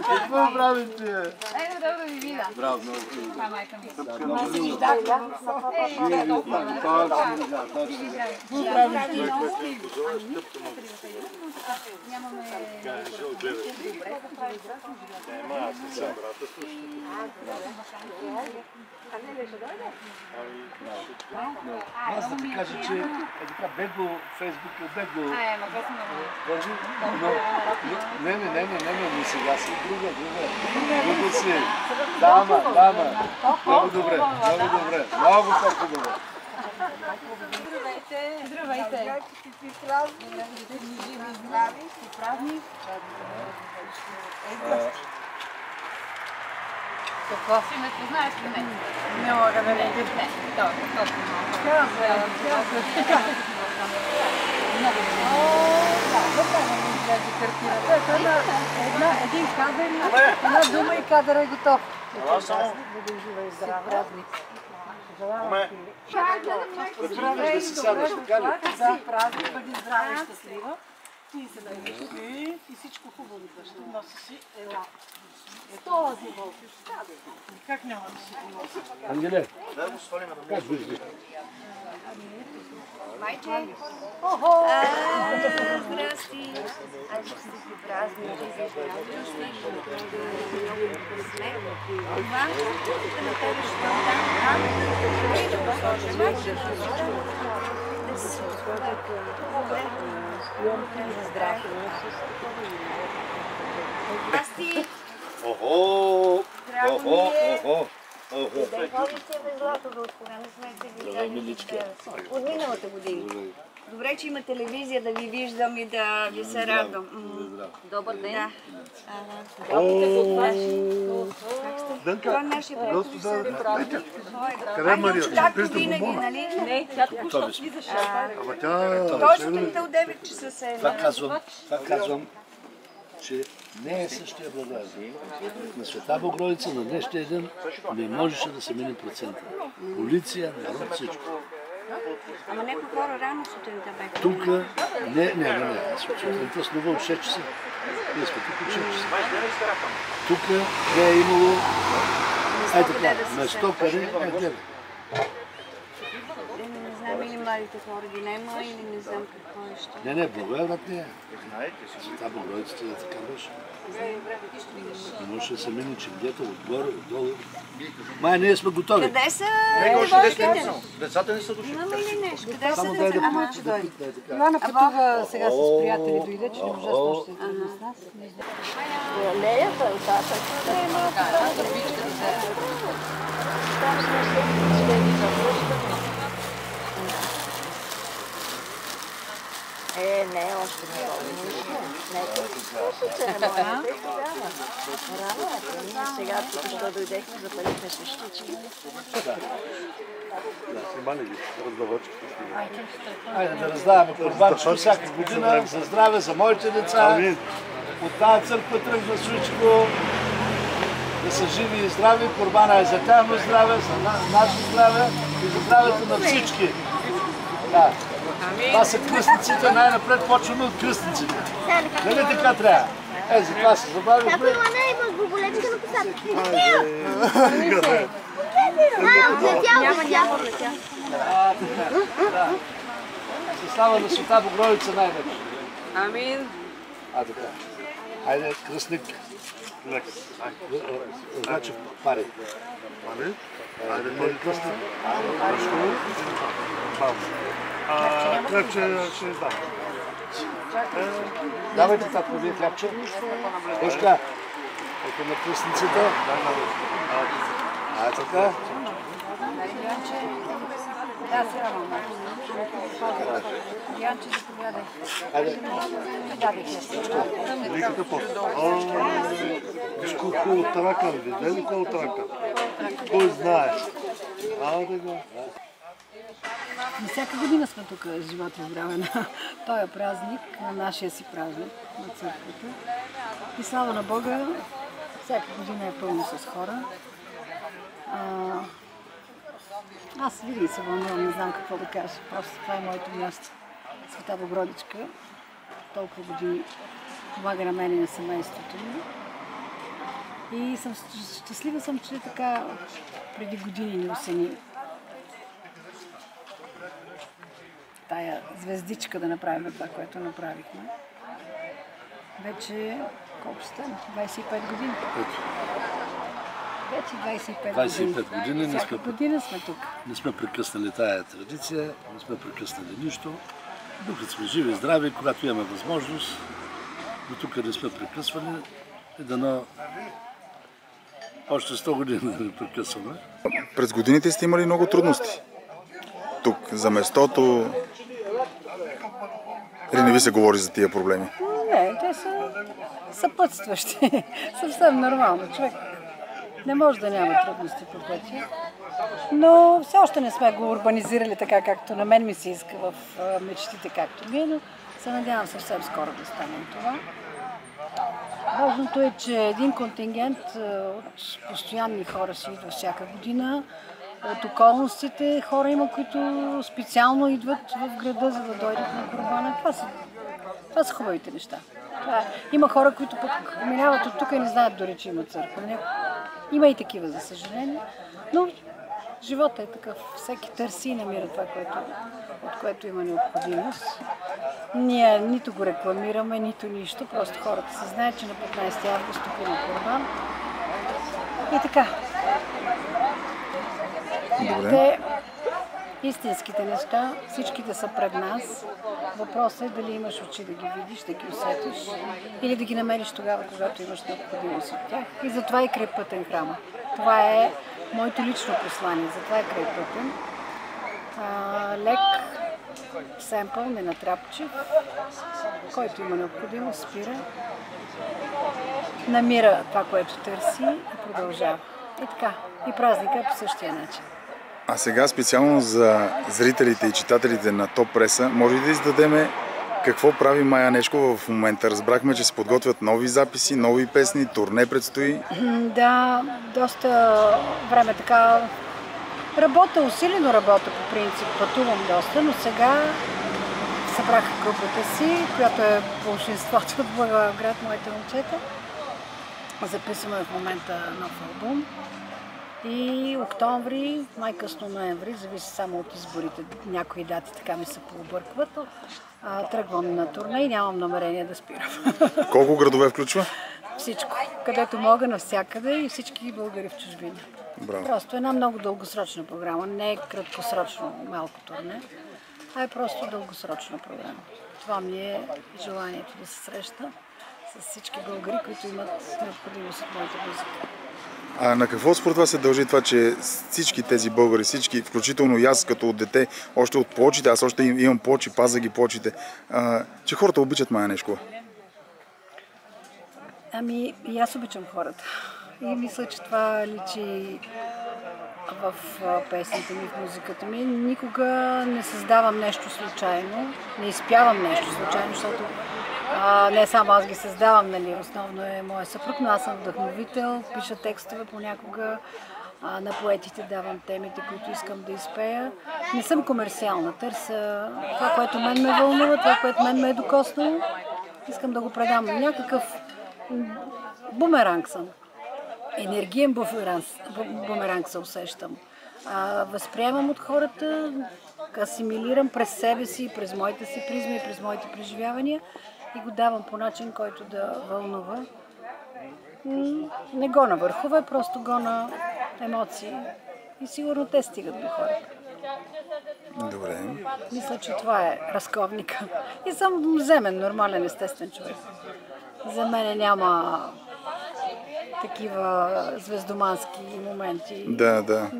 Какво правите? Да ви видя. Браво, много. Това е майка ми. Аз да ти кажа, че е така бегло, Фейсбук е бегло. Ма какво съм Не, сега си друга. Друга си. Дама. Много добре. Много по-добре. Здравейте! Какво си ме познаеш ли не? Не мога да не видя. Не, точно малко. Много Един кадър, една дума и кадър е готов. Бъди жива и здрава. Здравей да си сядаш, така ли? Да, празник, бъди здрава и щастлива. Ти се дай и всичко хубаво идваш. Носи си, ела. Този вълк. Как няма да си го носи? Ангеле, как виждаш? Майче! Здрасти! Аз ще си празници за здраве. Много късмет. Това, на тебе ще дам. И да го сложим. Да си здраве. Здрасти! Охо! Да ходите без златото, от кога не сме се виждали. От миналата година. Добре, че има телевизия да ви виждам и да ви се радвам. Добър ден. Това е нашия приятел. Къде е Мария? Както винаги, нали? Не, тя току-що влизаше. Той сутринта от 9 часа се е. Това казвам, че не е същия Благоевград. На Света Богородица на днешния ден не можеше да се мине процента. Полиция, народ, всичко. Ама някои хора рано сутринта бяха. Тук, не. Сутринта снова от 6 часа. Ние сме тук от 6 часа. Тук не е имало, место къде, гледай. Не знам или младите хора ги няма, или не знам какво е ще. Не, Благоевград не е. Света Богородицата е така беше. Не може да се мине ченгета отгоре, отдолу. Май, ние сме готови. Къде са девойките? Децата не са дошли. Имаме ли нещо? Къде са Само дай да деца? дойде. Ивана пътува сега с приятели, дойде, че не можа да още с нас. Леята е остатък. Там сме се следи за връща. Не, още не е. Сега тук, що дойдехме, запалихме свещички. Айде да раздаваме курбанчето всяка година за здраве, за моите деца. От тази църква тръгва всичко. Да са живи и здрави. Курбана е за тяхно здраве, за наше здраве и за здравето на всички. Да. Това са кръстниците, най-напред почваме от кръстниците. Нали така трябва? За това се забавихме. Ако Ивана има губолечка на косата. Няма. За слава на Света Богородица най-напред. Амин. Така. Хайде, кръстник. Значи пари. Пари? Хайде, първи кръстник. Хлебче ще издам. Давайте татко, вие хлебче. Кошка. Ето на кръстницата. Така. Да, сега мама. Янче, заповядай. Хайде. Ликата по. Виж колко от тарака, видели колко от тарака? Кой знае? Да го. всяка година сме тук, живот и здраве, на този празник, на нашия си празник, на църквата. И слава на Бога, всяка година е пълно с хора. Аз винаги се вълнувам, не знам какво да кажа. Просто това е моето място. Света Богородичка толкова години помага на мен и на семейството ми. И щастлива съм, че така преди години ни осени тая звездичка да направим това, което направихме. Вече колко стана? 25 години. Вече 25 години. Всяка година сме тук. Не сме прекъснали тая традиция, не сме прекъснали нищо. Докато сме живи и здрави, когато имаме възможност, до тук не сме прекъсвали и дано още 100 години да не прекъсваме. През годините сте имали много трудности. Тук, за местото. Или не ви се говори за тия проблеми? Не, те са съпътстващи. Съвсем нормално. Човек не може да няма трудности по пътя. Но все още не сме го урбанизирали така, както на мен ми се иска в мечтите, както ми, но се надявам съвсем скоро да станем това. Важното е, че един контингент от постоянни хора си идва всяка година. От околностите хора има, които специално идват в града, за да дойдат на Курбана. Това са хубавите неща. Има хора, които пък минават от тук и не знаят дори, че има църква. Има и такива, за съжаление. Но живота е такъв. Всеки търси и намира това, от което има необходимост. Ние нито го рекламираме, нито нищо. Просто хората се знаят, че на 15 август тук има Курбан. И така. Добре. Истинските неща, всичките са пред нас. Въпросът е дали имаш очи да ги видиш, да ги усетиш или да ги намериш тогава, когато имаш необходимост от тях. И затова е крайпътен храма. Това е моето лично послание, затова е крайпътен. Лек, семпъл, ненатрапчив, който има необходимост, спира, намира това, което търси и продължава. И така, и празника е по същия начин. А сега специално за зрителите и читателите на Топ Преса, може ли да издадем какво прави Мая Нешкова в момента? Разбрахме, че се подготвят нови записи, нови песни, турне предстои. Да, доста време така работя, усилено работя по принцип, пътувам доста, но сега събрах групата си, която е болшинството от Благоевград, моите момчета. Записваме в момента нов албум. И октомври, най-късно ноември, зависи само от изборите, някои дати така ми се пообъркват. Тръгвам на турне и нямам намерение да спирам. Колко градове включва? Всичко, където мога, навсякъде и всички българи в чужбина. Браво. Просто една много дългосрочна програма, не е краткосрочно малко турне, а е просто дългосрочна програма. Това ми е желанието да се среща с всички българи, които имат необходимост от моята музика. А на какво според вас се дължи това, че всички тези българи, всички, включително и аз като дете, още от плочите, аз още имам плочи, паза ги плочите, че хората обичат Мая Нешкова? Ами, и аз обичам хората. И мисля, че това личи в песните ми, в музиката ми. Никога не създавам нещо случайно, не изпявам нещо случайно, защото не само аз ги създавам, нали, основно е моя съпруг, но аз съм вдъхновител, пиша текстове понякога, на поетите давам темите, които искам да изпея. Не съм комерциална, търся това, което мен ме вълнува, това, което мен ме е докоснало. Искам да го предам. Някакъв бумеранг съм. Енергиен бумеранг се усещам. Възприемам от хората, асимилирам през себе си, през моите си призми, през моите преживявания и го давам по начин, който да вълнува. Не го на върхове, просто го на емоции. И сигурно те стигат до хората. Добре. Мисля, че това е разковника. И съм земен, нормален, естествен човек. За мен няма такива звездомански моменти. Да.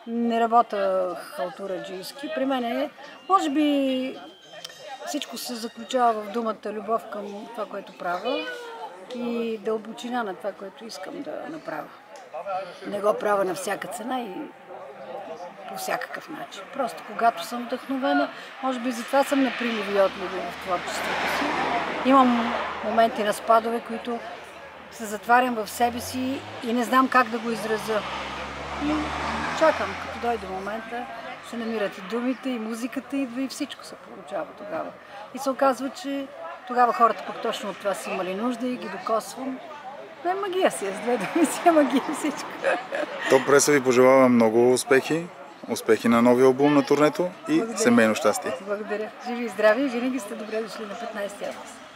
Не работя халтураджийски. При мен е, може би, всичко се заключава в думата любов към това, което правя и дълбочина на това, което искам да направя. Не го правя на всяка цена и по всякакъв начин. Просто когато съм вдъхновена, може би затова съм на приливи и отливи в творчеството си. Имам моменти на спадове, които се затварям в себе си и не знам как да го изразя. И чакам, като дойде момента, се намират и думите, и музиката идва, и всичко се получава тогава. И се оказва, че тогава хората пък точно от това са имали нужда и ги докосвам. Не, магия си е, с две думи си е магия всичко. Топ преса ви пожелава много успехи, успехи на новия албум, на турнето и семейно щастие. Благодаря. Живи и здрави, винаги сте добре дошли на 15 август.